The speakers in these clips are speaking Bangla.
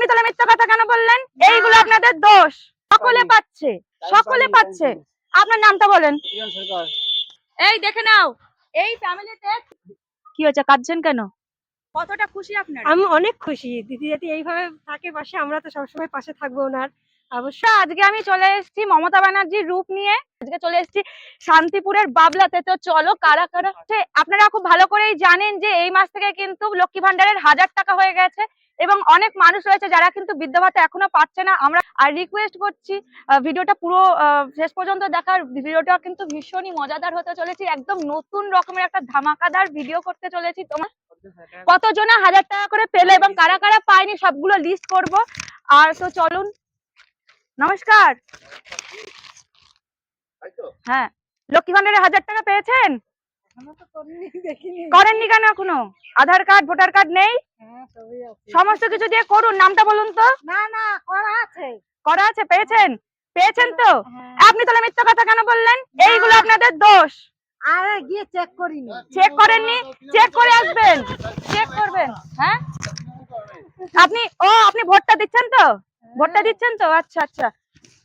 আপনি তাহলে মিথ্যা কথা কেন বললেন? এইগুলো আপনাদের দোষ। সকলে পাচ্ছে, সকলে পাচ্ছে। আপনার নামটা বলেন। এই দেখে নাও, এই ফ্যামিলিতে কি হয়েছে, কাঁদছেন কেন? কতটা খুশি আপনারা? আমি অনেক খুশি দিদি যদি এইভাবে থাকে পাশে, আমরা তো সবসময় পাশে থাকবো ওনার। অবশ্যই আজকে আমি চলে এসেছি মমতা ব্যানার্জির রূপ নিয়ে। আজকে চলে এসেছি শান্তিপুরের বাবলাতে। তো চলো কারা কারা, আপনারা খুব ভালো করেই জানেন যে এই মাস থেকে কিন্তু লক্ষ্মী ভান্ডারের 1000 টাকা হয়ে গেছে এবং অনেক মানুষ রয়েছে যারা কিন্তু বৃদ্ধ ভাতা এখনো পাচ্ছে না। আমরা আর রিকোয়েস্ট করছি ভিডিওটা পুরো শেষ পর্যন্ত দেখার। ভিডিওটা কিন্তু ভীষণই মজাদার হতে চলেছে, একদম নতুন রকমের একটা ধামাকাদার ভিডিও করতে চলেছি। তোমার কতজনা 1000 টাকা করে পেলো এবং কারা কারা পায়নি সবগুলো লিস্ট করব। আর তো চলুন, নমস্কার। হ্যাঁ, লক্ষ্মী ভান্ডারে 1000 টাকা পেয়েছেন? করেননি কেন এখনো? আধার কার্ড, ভোটার কার্ড নেই? সমস্ত কিছু দিয়ে করুন। নামটা বলুন তো। না না, করা আছে। করা আছে, পেয়েছেন? পেয়েছেন তো? আপনি তাহলে মিথ্যা কথা কেন বললেন? এইগুলো আপনাদের দোষ। আরে গিয়ে চেক করিনি। চেক করেননি? চেক করে আসবেন, চেক করবেন। হ্যাঁ, আপনি ভোটটা দিচ্ছেন তো? ভোটটা দিচ্ছেন তো? আচ্ছা আচ্ছা।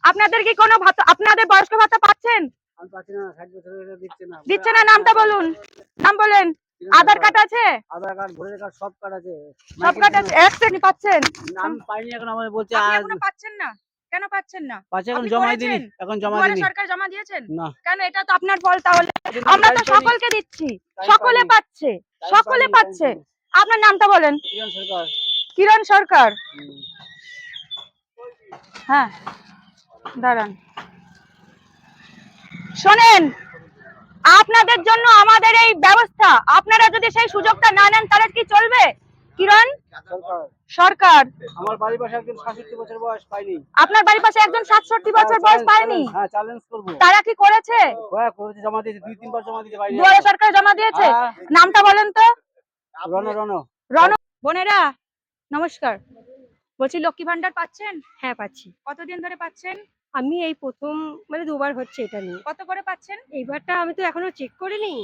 আপনাদের কি কোনো ভাতা, আপনাদের বয়স্ক ভাতা পাচ্ছেন? দিচ্ছে না। নামটা বলুন, নাম বলেন। আধার কার্ড আছে? আধার কার্ড, ভোটার কার্ড সব কার্ড আছে। সব কার্ড আছে। এক সেকেন্ড, পাচ্ছেন? আমি পাইনি এখন, আমাদের বলছে আপনি এখনো পাচ্ছেন না? কেন পাচ্ছেন না? পাচ্ছে, এখন আপনি জমা করেছেন? দিইনি, এখন জমা দুয়ারে দিইনি। সরকার জমা দিয়েছেন? না। কেন? এটা তো আপনার ফল। তাহলে আমরা তো সকলকে দিচ্ছি, সকলে পাচ্ছে, সকলে পাচ্ছে। আপনার নামটা বলেন। কিরণ সরকার। কিরণ সরকার। হ্যাঁ, দাঁড়ান। শোনেন, আপনাদের জন্য আমাদের এই ব্যবস্থা। আপনারা যদি সেই সুযোগটা না নেন তাহলে কি চলবে? কিরণ সরকার। আমার বাড়ির পাশে একজন 67 বছর বয়স পাইনি। আপনার বাড়ির পাশে একজন 67 বছর বয়স পায়নি? হ্যাঁ, চ্যালেঞ্জ করব। তারা কি করেছে? হ্যাঁ, করেছে, জমা দিয়েছে, 2-3 বার জমা দিতে পাইনি। দুয়ারে সরকার জমা দিয়েছে? নামটা বলেন তো। রণ। বোনেরা নমস্কার, বলছি লক্ষ্মী ভান্ডার পাচ্ছেন? হ্যাঁ পাচ্ছি। কতদিন ধরে পাচ্ছেন? আমি এই প্রথম মানে দুবার হচ্ছে এটা নিয়ে। কত করে পাচ্ছেন? এইবারটা আমি তো এখনো চেক করিনি।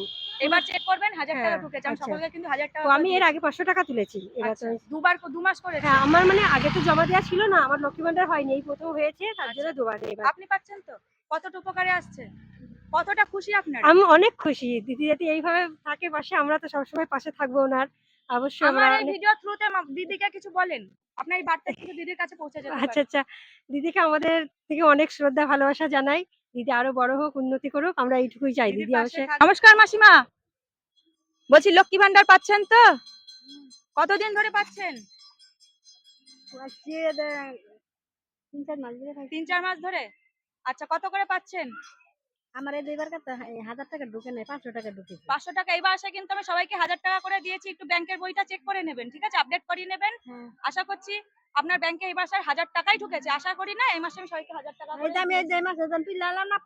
এবার চেক করবেন। 1000 টাকা হ্যাঁ, ঢুকেছে। আমি আচ্ছা। সকলকে কিন্তু 1000 টাকা তো আমি এর আগে 500 টাকা তুলেছি। এবার তো দুবার, 2 মাস করে। হ্যাঁ, আমার মানে আগে তো জমা দেওয়া ছিল না, আমার লক্ষ্মী ভান্ডার হয়নি, এই প্রথম হয়েছে, তার জন্য দুবার। এবার আপনি পাচ্ছেন তো? কতটা উপকারে আসছে? কতটা খুশি আপনারা? আমি অনেক খুশি দিদি যদি এইভাবে থাকে পাশে, আমরা তো সবসময় পাশে থাকবো ওনার। অবশ্যই আমরা আমার এই ভিডিও থ্রুতে দিদিকে কিছু বলেন। আপনার এই বার্তা কিন্তু দিদির কাছে পৌঁছে যেতে পারে। আচ্ছা আচ্ছা, দিদিকে আমাদের থেকে অনেক শ্রদ্ধা ভালোবাসা জানাই। দিদি আরো বড় হোক, উন্নতি করুক, আমরা এইটুকুই চাই। দিদি অবশ্যই। নমস্কার মাসিমা, বলছি লক্ষ্মী ভান্ডার পাচ্ছেন তো? কতদিন ধরে পাচ্ছেন? 3-4 মাস ধরে। আচ্ছা, কত করে পাচ্ছেন? আমার এই দুইবার 1000 টাকা ঢুকে নেই, 500 টাকা ঢুকে। 500 টাকা। এই মাসে কিন্তু আমি সবাইকে 1000 টাকা করে দিয়েছি। একটু ব্যাংকের বইটা চেক করে নেবেন, ঠিক আছে? আপডেট করিয়ে নেবেন। আশা করছি আপনার ব্যাংকে এই মাসে 1000 টাকাই ঢুকেছে। আশা করি না এই মাসে আমি সবাইকে 1000 টাকা করে। আমি এই যে মাসে যখন পিলালাম না,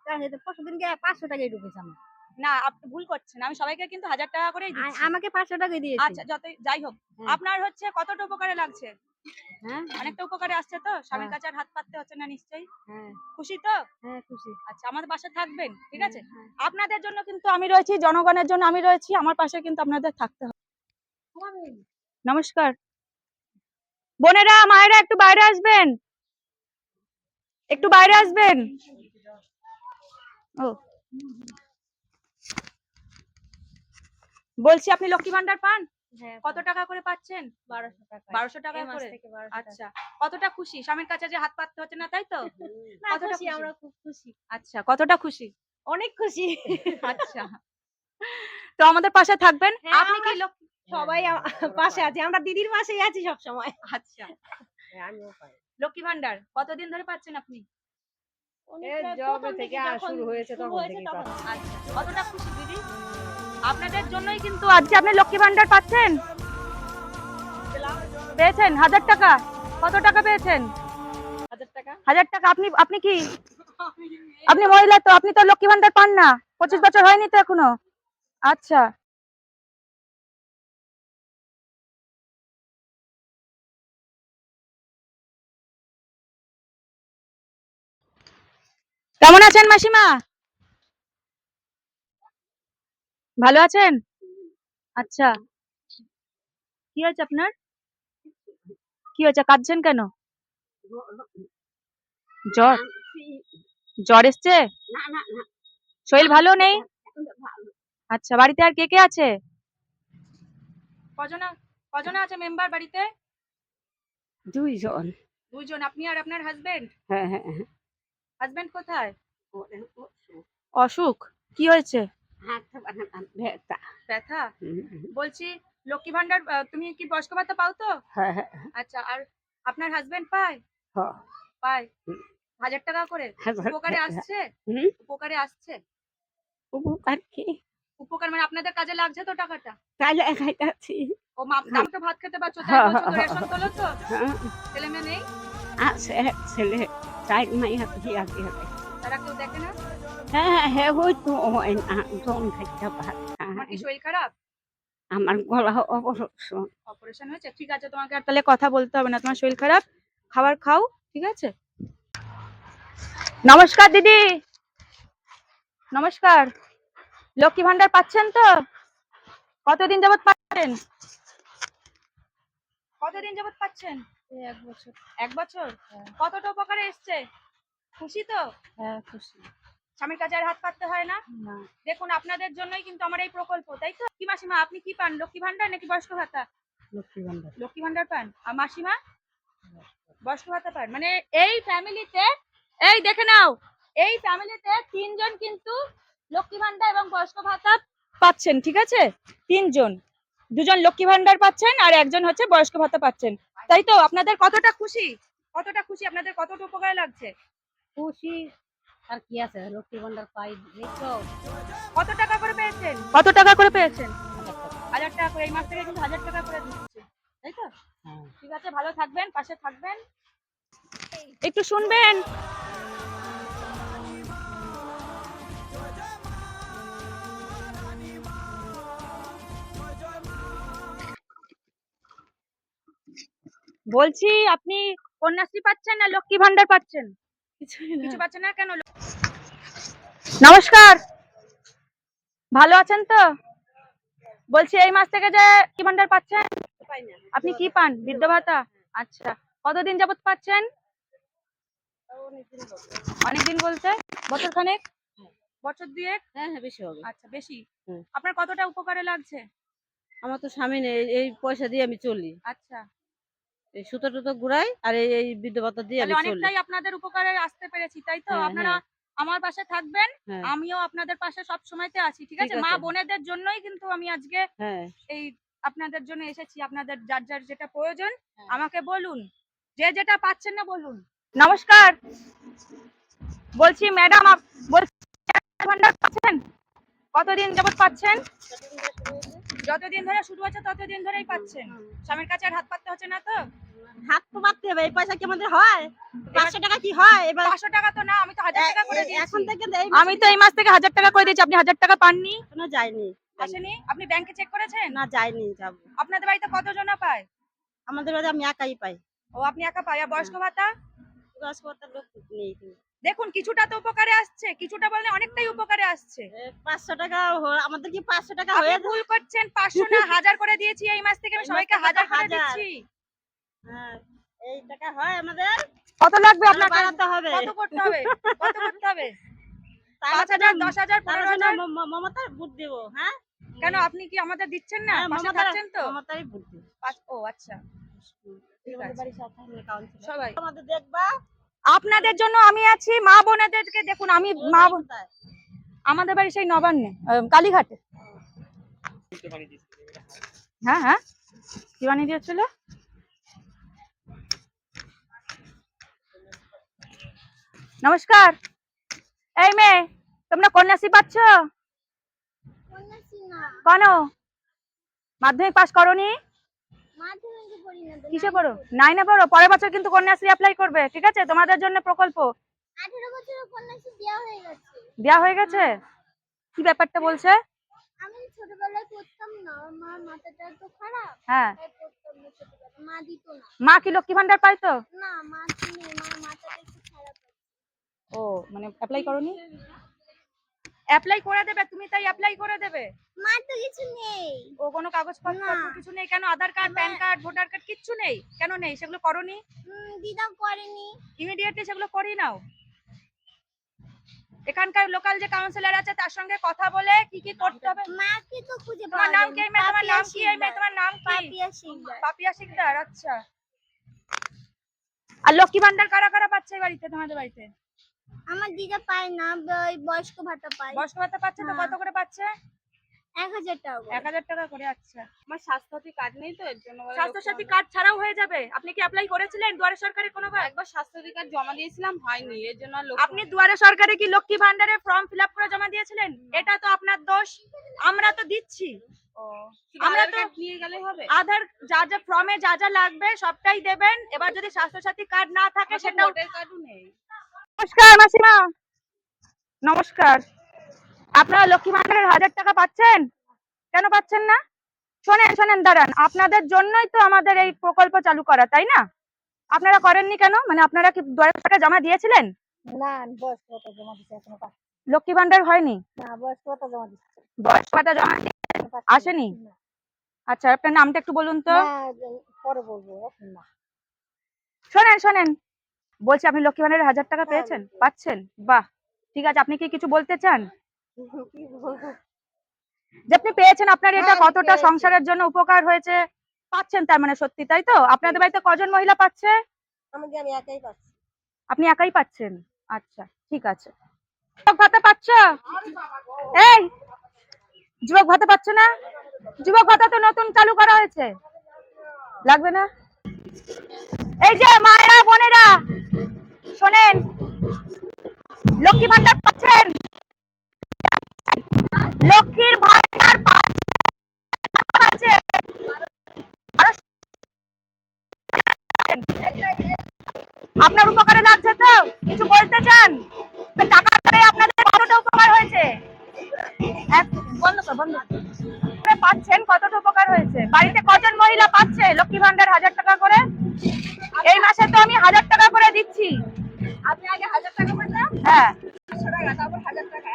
পরশু দিন 500 টাকাই ঢুকেছে আমার। না, আপনি ভুল করছেন। আমি সবাইকে কিন্তু 1000 টাকা করেই দিচ্ছি। আমাকে 500 টাকাই দিয়েছে। আচ্ছা, যাই হোক, আপনার হচ্ছে কতটা উপকারে লাগছে? হ্যাঁ, অনেকটা উপকারে আসছে তো? স্বামীর কাছে আর হাত পাততে হচ্ছে না নিশ্চয়ই? হ্যাঁ খুশি তো? হ্যাঁ খুশি। আচ্ছা, আমাদের পাশে থাকবেন, ঠিক আছে? আপনাদের জন্য কিন্তু আমি রয়েছি, জনগণের জন্য আমি রয়েছি। আমার পাশে কিন্তু আপনাদের থাকতে হবে। নমস্কার বোনেরা, মায়েরা একটু বাইরে আসবেন, একটু বাইরে আসবেন। ও, বলছি আপনি লক্ষ্মী ভান্ডার পান? কত টাকা করে পাচ্ছেন? 1200 টাকা করে। আচ্ছা, কতটা খুশি? স্বামীর কাছে যে হাত পাততে হচ্ছে না, তাই তো? কতটা খুশি? আমরা খুব খুশি। আচ্ছা, কতটা খুশি? অনেক খুশি। আচ্ছা, তো আমাদের পাশে থাকবেন। আপনি কি সবাই পাশে আছি, আমরা দিদির পাশেই আছি সব সময়। আচ্ছা, লক্ষ্মী ভান্ডার কতদিন ধরে পাচ্ছেন আপনি? জবে থেকে শুরু হয়েছে তখন থেকে। আচ্ছা, কতটা খুশি দিদি? আপনাদের জন্যই কিন্তু আজকে আপনি লক্ষ্মী ভান্ডার পাচ্ছেন। পেয়েছেন 1000 টাকা। কত টাকা পেয়েছেন? 1000 টাকা। 1000 টাকা। আপনি কি, আপনি মহিলা তো? আপনি তো লক্ষ্মী ভান্ডার পান না? 25 বছর হয়নি তো এখনো? আচ্ছা, কেমন আছেন মাসিমা? ভালো আছেন? আচ্ছা, কি হয়েছে আপনার? কি হয়েছে, কাঁদছেন কেন? জ্বর জ্বর এসছে? শরীর ভালো নেই? আচ্ছা, বাড়িতে আর কে কে আছে? কজন আছে মেম্বার বাড়িতে? 2 জন। দুইজন, আপনি আর আপনার হাজবেন্ড? হ্যাঁ হ্যাঁ হাজবেন্ড কোথায়? অসুখ? কি হয়েছে? ব্যথা? বলছি লক্ষ্মী ভান্ডার তুমি কি বয়স্ক ভাতা পাও তো? হ্যাঁ হ্যাঁ আচ্ছা, আর আপনার হাজবেন্ড পায়? পায় 1000 টাকা করে? উপকারে আসছে? উপকারে আসছে? উপকার কি? উপকার মানে আপনাদের কাজে লাগছে তো টাকাটা? কালে খাইতাছি। ও মা, দাম তো ভাত খেতে পারছো, তাই বলছো তো রেশন তোলো তো? ছেলে মেয়ে নেই? আছে এক ছেলে, 4 মাইয়া বিয়া দিয়ে দেয়। তারা কেউ দেখে না? হ্যাঁ হ্যাঁ হয়তো হয় না, জন খাইতে ভাত তোমার কি খায়। শরীর খারাপ? আমার গলা অপারেশন। অপারেশন হয়েছে? ঠিক আছে, তোমাকে আর তাহলে কথা বলতে হবে না, তোমার শরীর খারাপ, খাবার খাও, ঠিক আছে? নমস্কার দিদি। নমস্কার। লক্ষ্মী ভান্ডার পাচ্ছেন তো? কতদিন যাবত পাচ্ছেন? কতদিন যাবত পাচ্ছেন? 1 বছর। 1 বছর? কতটা উপকারে এসছে? খুশি তো? হ্যাঁ খুশি। স্বামীর কাছে আর হাত পাততে হয় না? না দেখুন, আপনাদের জন্যই কিন্তু আমার এই প্রকল্প, তাই তো? কি মাসিমা, আপনি কি পান, লক্ষ্মী ভান্ডার নাকি বয়স্ক ভাতা? লক্ষ্মী ভান্ডার। লক্ষ্মী ভান্ডার পান। আর মাসিমা? বয়স্ক ভাতা পান। মানে এই ফ্যামিলিতে, এই দেখে নাও, এই ফ্যামিলিতে 3 জন কিন্তু লক্ষ্মী ভান্ডার এবং বয়স্ক ভাতা পাচ্ছেন, ঠিক আছে? 3 জন, 2 জন লক্ষ্মী ভান্ডার পাচ্ছেন আর একজন হচ্ছে বয়স্ক ভাতা পাচ্ছেন, তাই তো? আপনাদের কতটা খুশি? কতটা খুশি? আপনাদের কতটা উপকারে লাগছে? খুশি আর কি আছে, লক্ষ্মী ভান্ডার পাই এই তো। কত টাকা করে পেয়েছেন? কত টাকা করে পেয়েছেন? 1000 টাকা করে। এই মাস থেকে কিন্তু 1000 টাকা করে দিচ্ছে, তাই তো? ঠিক আছে, ভালো থাকবেন, পাশে থাকবেন, একটু শুনবেন। বলছি আপনি কন্যাশ্রী পাচ্ছেন না লক্ষ্মী ভান্ডার পাচ্ছেন? কিছু পাচ্ছেন না কেন? নমস্কার, ভালো আছেন তো? বলছি এই মাস থেকে যে লক্ষ্মী ভান্ডার পাচ্ছেন? আপনি কি পান, বৃদ্ধ ভাতা? আচ্ছা, কতদিন যাবত পাচ্ছেন? অনেকদিন বলতে বছর খানেক? বছর দুয়েক? হ্যাঁ হ্যাঁ বেশি হবে। আচ্ছা, বেশি। হুম। আপনার কতটা উপকারে লাগছে? আমার তো স্বামী নেই, এই পয়সা দিয়ে আমি চলি। আচ্ছা, এই সুতো টুতো ঘুরাই আর এই বৃদ্ধ ভাতা দিয়ে আমি তাহলে চলি। অনেকটাই আপনাদের উপকারে আসতে পেরেছি, তাই তো? হ্যাঁ আপনারা হ্যাঁ আমার পাশে থাকবেন, হ্যাঁ আমিও আপনাদের পাশে সব সময়তে আছি, ঠিক ঠিক আছে? আছে। মা বোনেদের জন্যই কিন্তু আমি আজকে হ্যাঁ এই আপনাদের জন্য এসেছি। আপনাদের যার যার যেটা প্রয়োজন হ্যাঁ। আমাকে বলুন, যে যেটা পাচ্ছেন না বলুন। নমস্কার, বলছি ম্যাডাম, বলছি ভান্ডার পাচ্ছেন? কতদিন যাবত পাচ্ছেন? যতদিন ধরে শুরু হচ্ছে ততদিন ধরেই পাচ্ছেন। স্বামীর কাছে আর হাত পাততে হচ্ছে না তো? হাত তো পাততে হবে, এই পয়সা কি আমাদের হয়? 500 টাকা কি হয় এবার? 500 টাকা তো না, আমি তো 1000 টাকা করে দিয়েছি। এখন থেকে আমি তো এই মাস থেকে 1000 টাকা করে দিয়েছি, আপনি 1000 টাকা পাননি? এখনো যায়নি। আসেনি? আপনি ব্যাংকে চেক করেছেন? না যায়নি, যাব। আপনাদের বাড়িতে কতজনা পায়? আমাদের বাড়ি আমি একাই পাই। ও, আপনি একা পায়। আর বয়স্ক ভাতা? বয়স্ক ভাতার লোক নেই তো। দেখুন, কিছুটা তো উপকারে আসছে, কিছুটা বললে অনেকটাই উপকারে আসছে। 500 টাকা আমাদের কি 500 টাকা আপনি হয়ে ভুল করছেন, 500 না 1000 করে দিয়েছি এই মাস থেকে, আমি এই সবাইকে মাস থেকে 1000 করে 1000 দিচ্ছি। হ্যাঁ, এই টাকা হয় আমাদের। কত লাগবে আরো আপনাকে? বাড়াতে হবে। কত করতে হবে? কত করতে হবে? তাহলে 5000, 10000, তাহলে 15000? মমতার ভোট দেব, হ্যাঁ? কেন, আপনি কি আমাদের দিচ্ছেন না? হ্যাঁ, পাশে থাকছেন তো? মমতারই ভোট দেব। ও আচ্ছা, ঠিক আমাদের আছে। বাড়ির সাথে কাউন্সিলর। সবাই আমাদের দেখবা। আপনাদের জন্য আমি আছি। মা বোনেদেরকে দেখুন, আমি মা বোন, আমাদের বাড়ি সেই নবান্নে, কালীঘাটে। হ্যাঁ হ্যাঁ, কি বানিয়ে দিয়েছিল? নমস্কার, এই মেয়ে, তোমরা কন্যাশ্রী পাচ্ছ? কেন, মাধ্যমিক পাস করোনি? কিসে পড়ো? 9-এ পড়ো? পরের বছর কিন্তু কন্যাশ্রী অ্যাপ্লাই করবে, ঠিক আছে? তোমাদের জন্য প্রকল্প 18 বছরের কন্যাশ্রী দেওয়া হয়ে গেছে। দেওয়া হয়ে গেছে। কি ব্যাপারটা বলছে? আমি ছোটবেলায় করতাম না, আমার মার মাথাটা তো খারাপ, হ্যাঁ, তাই করতাম না ছোটবেলায়, মা দিত না। মা কি লক্ষ্মী ভান্ডার পায় তো? না, মা নেই, মার মাথাটা একটু খারাপ আছে। ও, মানে অ্যাপ্লাই করোনি? অ্যাপ্লাই করে দেবে, তুমি তাই অ্যাপ্লাই করে দেবে? মার তো কিছু নেই। ও কোনো কাগজপত্র না। কিছু নেই কেন? Aadhaar card, PAN card, voter card কিচ্ছু নেই? কেন নেই? সেগুলো করনি? দিদা করেনি। ইমিডিয়েটলি সেগুলো করিয়ে নাও। এখানকার লোকাল যে কাউন্সিলর আছে তার সঙ্গে কথা বলে কি কি করতে হবে। মাকে তো খুঁজে তোমার পাওয়া নাম যায়নি। কি? এই মেয়ে, তোমার নাম কি? এই মেয়ে, তোমার নাম কি? পাপিয়া শিকদার। পাপিয়া শিকদার, আচ্ছা। আর লক্ষ্মী ভান্ডার কারা কারা পাচ্ছে এই বাড়িতে, তোমাদের বাড়িতে? আমার দিদা পায় না, ওই বয়স্ক ভাতা পায়। বয়স্ক ভাতা পাচ্ছে তো? কত করে পাচ্ছে? 1000 টাকা করে। 1000 টাকা করে, আচ্ছা। আমার স্বাস্থ্যসাথী কার্ড নেই তো এর জন্য বলে স্বাস্থ্যসাথী কার্ড ছাড়াও হয়ে যাবে? আপনি কি অ্যাপ্লাই করেছিলেন দুয়ারে সরকারে কোনোবার? একবার স্বাস্থ্যসাথী কার্ড জমা দিয়েছিলাম, হয়নি, এর জন্য আর আপনি দুয়ারে সরকারে কি লক্ষ্মী ভান্ডারে ফর্ম ফিল আপ করে জমা দিয়েছিলেন? এটা তো আপনার দোষ। আমরা তো দিচ্ছি। আমরা তো নিয়ে গেলে হবে। আধার যা যা ফর্মে যা যা লাগবে সবটাই দেবেন। এবার যদি স্বাস্থ্যসাথী কার্ড না থাকে সেটাও। ভোটার কার্ডও নেই। নমস্কার মাসিমা, নমস্কার। আপনারা লক্ষ্মী ভান্ডারের 1000 টাকা পাচ্ছেন? কেন পাচ্ছেন না? শোনেন শোনেন, দাঁড়ান। আপনাদের জন্যই তো আমাদের এই প্রকল্প চালু করা, তাই না? আপনারা করেননি কেন? মানে আপনারা কি দুয়ারে সরকারে জমা দিয়েছিলেন? না, বয়স্ক ভাতা জমা দিচ্ছে এখনো পাচ্ছি লক্ষ্মী ভান্ডার হয়নি? না, বয়স্ক ভাতা জমা দিচ্ছে বয়স্ক ভাতা জমা আসেনি? আচ্ছা, আপনার নামটা একটু বলুন তো। পরে বলবো, এখন না। শোনেন শোনেন, বলছি আপনি লক্ষ্মী ভান্ডারের 1000 টাকা পেয়েছেন? পাচ্ছেন? বাহ, ঠিক আছে। আপনি কি কিছু বলতে চান কি বলবো? যে আপনি পেয়েছেন? আপনার এটা হ্যাঁ, আমি কতটা পেয়েছি। সংসারের জন্য উপকার হয়েছে? পাচ্ছেন তার মানে, সত্যি তাই তো? আপনাদের বাড়িতে কজন মহিলা পাচ্ছে? আমি একাই পাচ্ছি। আপনি একাই পাচ্ছেন? আচ্ছা, ঠিক আছে। যুবক ভাতা পাচ্ছ? এই, যুবক ভাতা পাচ্ছ না? যুবক ভাতা তো নতুন চালু করা হয়েছে, লাগবে না? এই যে মায়েরা বোনেরা শোনেন, লক্ষ্মী ভান্ডার পাচ্ছেন? লক্ষ্মীর ভান্ডার পাচ্ছে? আপনার উপকারে লাগছে তো? কিছু বলতে চান? টাকা করে আপনাদের কতটা উপকার হয়েছে? বন্ধ কর, বন্ধ কর। পাচ্ছেন কতটা উপকার হয়েছে? বাড়িতে কজন মহিলা পাচ্ছে লক্ষ্মী ভান্ডার 1000 টাকা করে? এই মাসে তো আমি 1000 টাকা করে দিচ্ছি। আপনি আগে 1000 টাকা করে দাও, হ্যাঁ, 500 টাকা, তারপর 1000 টাকা।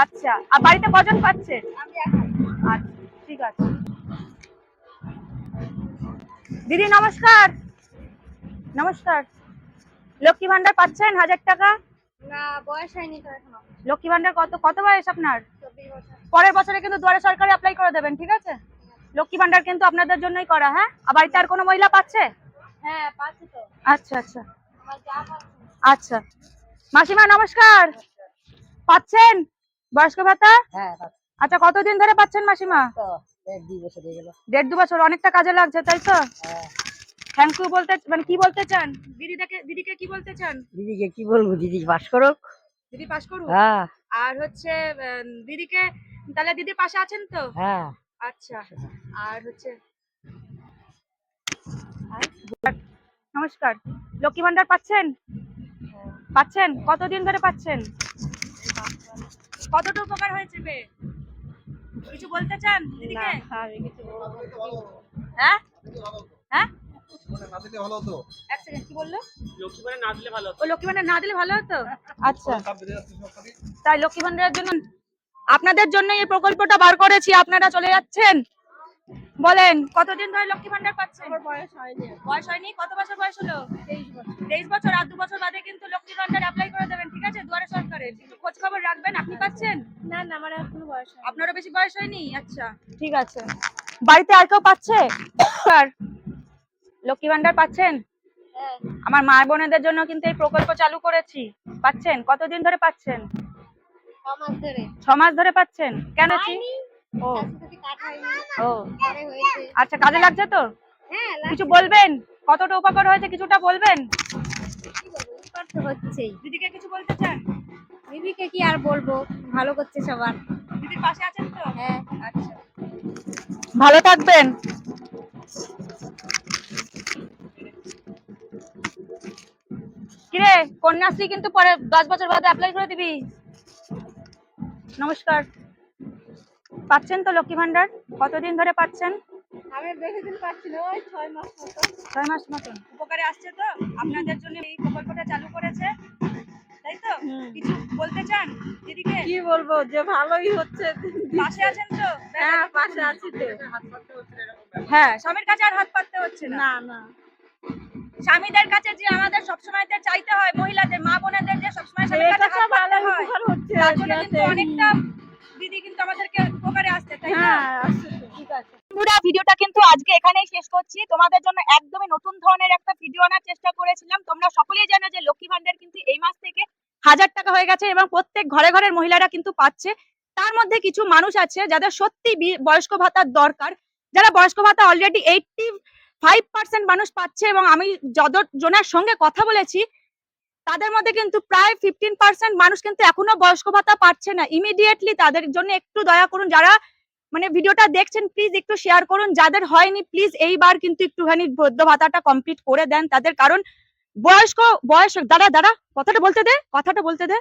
আচ্ছা। আর বাড়িতে কজন পাচ্ছে? আমি একাই। আচ্ছা, ঠিক আছে। দিদি নমস্কার। নমস্কার। লক্ষ্মী ভান্ডার পাচ্ছেন 1000 টাকা? না, বয়স হয়নি তো এখনো। লক্ষ্মী ভান্ডার কত কত বয়স আপনার? 24 বছর। পরের বছরে কিন্তু দুয়ারে সরকারে অ্যাপ্লাই করে দেবেন, ঠিক আছে? লক্ষ্মী ভান্ডার কিন্তু আপনাদের জন্যই করা। হ্যাঁ, আর বাড়িতে আর কোনো মহিলা পাচ্ছে? হ্যাঁ, পাচ্ছি তো। আচ্ছা আচ্ছা আমার যা পাচ্ছে। আচ্ছা। মাসিমা নমস্কার। পাচ্ছেন বয়স্ক ভাতা? হ্যাঁ, আচ্ছা, কতদিন ধরে পাচ্ছেন মাসিমা? তো 1-2 বছর হয়ে গেল। 1.5-2 বছর। অনেকটা কাজে লাগছে, তাই তো? হ্যাঁ। থ্যাংক ইউ বলতে মানে কি বলতে চান? দিদিকে কি বলতে চান? দিদিকে কি বলবো, দিদি পাস করুক। দিদি পাস করুক। হ্যাঁ আর হচ্ছে দিদিকে, তাহলে দিদির পাশে আছেন তো? হ্যাঁ। আচ্ছা। আর হচ্ছে নমস্কার। লক্ষ্মী ভান্ডার পাচ্ছেন? পাচ্ছেন? কতদিন ধরে পাচ্ছেন? কতটা উপকার হয়েছে বে? কিছু বলতে চান দিদিকে? আমি কিছু বলবো। হ্যাঁ হ্যাঁ, না দিলে ভালো হতো। এক সেকেন্ড, কি বললো? লক্ষ্মী ভান্ডার না দিলে ভালো হতো। ও, লক্ষ্মী ভান্ডার না দিলে ভালো হতো? আচ্ছা, তাই লক্ষ্মী ভান্ডারের জন্য আপনাদের জন্য এই প্রকল্পটা বার করেছি। আপনারা চলে যাচ্ছেন। বলেন কতদিন ধরে লক্ষ্মী ভান্ডার পাচ্ছেন? বয়স হয়নি। বয়স হয়নি? কত বছর বয়স হলো? 23 বছর। আর 2 বছর বাদে কিন্তু লক্ষ্মী ভান্ডার অ্যাপ্লাই করে দেবেন, ঠিক আছে? দুয়ারে সরকারে কিন্তু খোঁজ খবর রাখবেন। আপনি পাচ্ছেন? না না, আমার এখনো বয়স হয়নি। আপনারও বেশি বয়স হয়নি? আচ্ছা, ঠিক আছে। বাড়িতে আর কেউ পাচ্ছে আর লক্ষ্মী ভান্ডার পাচ্ছেন? হ্যাঁ। আমার মা বোনেদের জন্য কিন্তু এই প্রকল্প চালু করেছি। পাচ্ছেন? কতদিন ধরে পাচ্ছেন? 6 মাস ধরে। 6 মাস ধরে পাচ্ছেন? কেন? হয়নি। ও স্বাস্থ্যসাথী কার্ড হয়নি। ও পরে হয়েছে। আচ্ছা, কাজে লাগছে তো? হ্যাঁ, কিছু বলবেন? কতটা উপকার হয়েছে কিছুটা বলবেন? কি বলবো, উপকার তো হচ্ছেই। দিদিকে কিছু বলতে চান? দিদিকে কি আর বলবো, ভালো করছে সবার। দিদির পাশে আছেন তো? হ্যাঁ। আচ্ছা, ভালো থাকবেন। কিরে, কন্যাশ্রী কিন্তু পরে 10 বছর বাদে অ্যাপ্লাই করে দিবি। নমস্কার। পাচ্ছেন তো লক্ষ্মী ভান্ডার? কতদিন ধরে পাচ্ছেন? আমি বেশি দিন পাচ্ছি না, ওই 6 মাস মতো। 6 মাস মতন। উপকারে আসছে তো? আপনাদের জন্য এই প্রকল্পটা চালু করেছে। তাই তো? কিছু বলতে চান দিদিকে? কি বলবো, যে ভালোই হচ্ছে। পাশে আছেন তো? হ্যাঁ, পাশে আছি তো। হ্যাঁ, স্বামীর কাছে আর হাত পাততে হচ্ছে না। না না, স্বামীদের কাছে যে আমাদের সবসময় চাইতে হয়, মহিলাদের মা বোনেদের যে সবসময় স্বামীর এটা কাছে তো হাত পাততে ভালো হয়, উপকার হচ্ছে তার আর কি জন্য কিন্তু আছে। অনেকটা দিদি কিন্তু আমাদেরকে উপকারে আসছে, তাই না? হ্যাঁ, আসছে তো। ঠিক আছে। বন্ধুরা, ভিডিওটা কিন্তু আজকে এখানেই শেষ করছি। তোমাদের জন্য একদমই নতুন ধরনের একটা ভিডিও আনার চেষ্টা করেছিলাম। তোমরা সকলেই জানো যে লক্ষ্মী ভান্ডার কিন্তু এই মাস থেকে 1000 টাকা হয়ে গেছে এবং প্রত্যেক ঘরে ঘরের মহিলারা কিন্তু পাচ্ছে। তার মধ্যে কিছু মানুষ আছে যাদের সত্যি বয়স্ক ভাতার দরকার, যারা বয়স্ক ভাতা অলরেডি 85% মানুষ পাচ্ছে এবং আমি যতজনের সঙ্গে কথা বলেছি তাদের মধ্যে কিন্তু প্রায় 15% মানুষ কিন্তু এখনো বয়স্ক ভাতা পাচ্ছে না। ইমিডিয়েটলি তাদের জন্য একটু দয়া করুন, যারা মানে ভিডিওটা দেখছেন প্লিজ একটু শেয়ার করুন, যাদের হয়নি প্লিজ এইবার কিন্তু একটুখানি বৃদ্ধ ভাতাটা কমপ্লিট করে দেন তাদের, কারণ বয়স দাঁড়া কথাটা বলতে দে।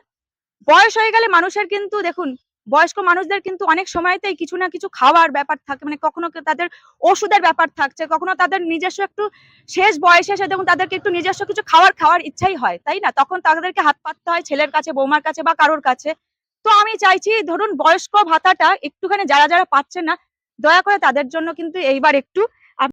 বয়স হয়ে গেলে মানুষের কিন্তু দেখুন, বয়স্ক মানুষদের কিন্তু অনেক সময়তেই কিছু না কিছু খাওয়ার ব্যাপার থাকে, মানে কখনো তাদের ওষুধের ব্যাপার থাকছে, কখনো তাদের নিজস্ব একটু শেষ বয়সে এসে দেখুন তাদেরকে একটু নিজস্ব কিছু খাওয়ার ইচ্ছাই হয়, তাই না? তখন তাদেরকে হাত পাততে হয় ছেলের কাছে, বৌমার কাছে বা কারোর কাছে। তো আমি চাইছি ধরুন বয়স্ক ভাতাটা একটুখানি যারা যারা পাচ্ছে না, দয়া করে তাদের জন্য কিন্তু এইবার একটু